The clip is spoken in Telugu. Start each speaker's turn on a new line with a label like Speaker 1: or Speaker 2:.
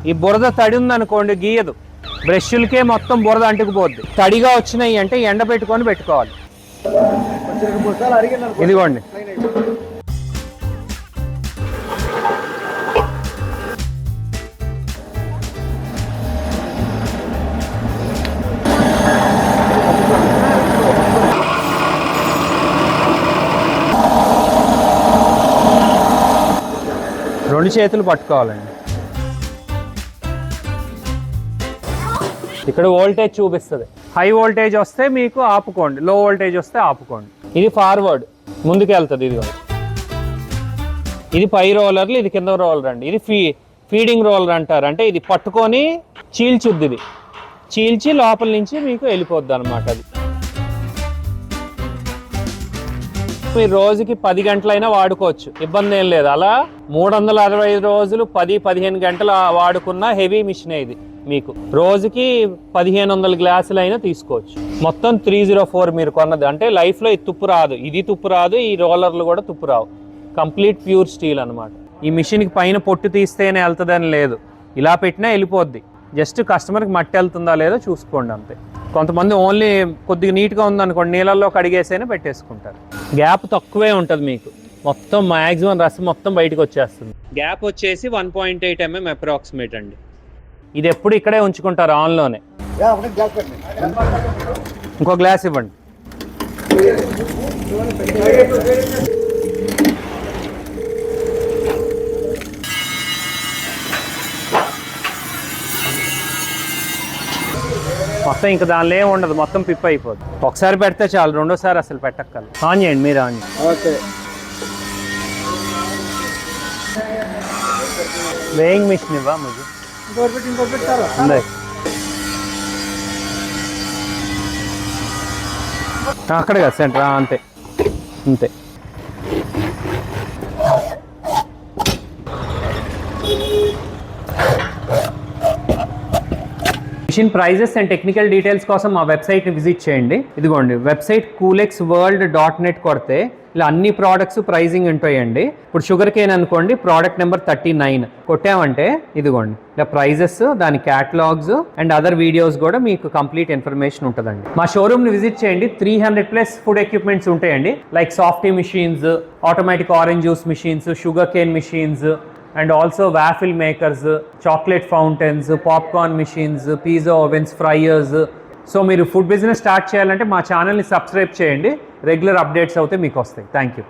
Speaker 1: ఈ బురద తడి ఉందనుకోండి గీయదు, బ్రష్లకే మొత్తం బురద అంటుకుపోద్ది. తడిగా వచ్చినాయి అంటే ఎండ పెట్టుకొని పెట్టుకోవాలి. ఇదిగోండి, రెండు చేతులు పట్టుకోవాలండి. ఇక్కడ వోల్టేజ్ చూపిస్తుంది. హై వోల్టేజ్ వస్తే మీకు ఆపుకోండి, లో వోల్టేజ్ వస్తే ఆపుకోండి. ఇది ఫార్వర్డ్ ముందుకు వెళ్తుంది. ఇది పై రోలర్లు, ఇది కింద రోలర్ అండి. ఇది ఫీడింగ్ రోలర్ అంటారు. అంటే ఇది పట్టుకొని చీల్చుద్ది, ఇది చీల్చి లోపల నుంచి మీకు వెళ్ళిపోద్ది అనమాట. అది మీరు రోజుకి 10 గంటలైనా వాడుకోవచ్చు, ఇబ్బంది ఏం లేదు. అలా 365 రోజులు 10-15 గంటలు వాడుకున్న హెవీ మిషనే ఇది. మీకు రోజుకి 1500 గ్లాసులు అయినా తీసుకోవచ్చు. మొత్తం 304 మీరు కొన్నది. అంటే లైఫ్లో ఇది తుప్పు రాదు, ఇది తుప్పు రాదు, ఈ రోలర్లు కూడా తుప్పు రావు. కంప్లీట్ ప్యూర్ స్టీల్ అనమాట. ఈ మిషన్కి పైన పొట్టు తీస్తేనే వెళ్తుందని లేదు, ఇలా పెట్టినా వెళ్ళిపోద్ది. జస్ట్ కస్టమర్కి మట్టి వెళ్తుందా లేదో చూసుకోండి అంతే. కొంతమంది ఓన్లీ కొద్దిగా నీట్గా ఉందనుకోండి నీళ్ళల్లో కడిగేసైనా పెట్టేసుకుంటారు. గ్యాప్ తక్కువే ఉంటుంది మీకు, మొత్తం మ్యాక్సిమం రసం మొత్తం బయటకు వచ్చేస్తుంది. గ్యాప్ వచ్చేసి 1.8 mm అప్రాక్సిమేట్ అండి. ఇది ఎప్పుడు ఇక్కడే ఉంచుకుంటారు ఆన్లోనే. ఇంకో గ్లాస్ ఇవ్వండి. మొత్తం ఇంకా దానిలో ఏమి ఉండదు, మొత్తం పిప్ అయిపోద్ది. ఒకసారి పెడితే చాలు, రెండోసారి అసలు పెట్టక్కర్లేదు. ఆన్ చేయండి, మీరు ఆన్ చేయండి. వేయింగ్ మిషన్ ఇవ్వా ముझे అక్కడ కదా సెంటర్. అంతే అంతే. Mission prizes and technical details కోసం మా వెబ్సైట్ని విజిట్ చేయండి. ఇదిగోండి వెబ్సైట్ coolexworld.net కొడితే ఇలా అన్ని ప్రోడక్ట్స్ ప్రైజింగ్ ఉంటాయండి. ఇప్పుడు షుగర్ కేన్ అనుకోండి, ప్రోడక్ట్ నెంబర్ 39 కొట్టామంటే ఇదిగోండి ఇలా ప్రైజెస్, దాని క్యాటలాగ్స్ అండ్ అదర్ వీడియోస్ కూడా మీకు కంప్లీట్ ఇన్ఫర్మేషన్ ఉంటుందండి. మా షోరూమ్ని విజిట్ చేయండి. 300+ ఫుడ్ ఎక్విప్మెంట్స్ ఉంటాయండి. Like softy machines, automatic orange juice machines, sugar cane machines, and also waffle makers, chocolate fountains, popcorn machines, pizza ovens, fryers. So మీరు ఫుడ్ బిజినెస్ స్టార్ట్ చేయాలంటే మా ఛానల్ని సబ్స్క్రైబ్ చేయండి. రెగ్యులర్ అప్డేట్స్ అయితే మీకు వస్తాయి. Thank you.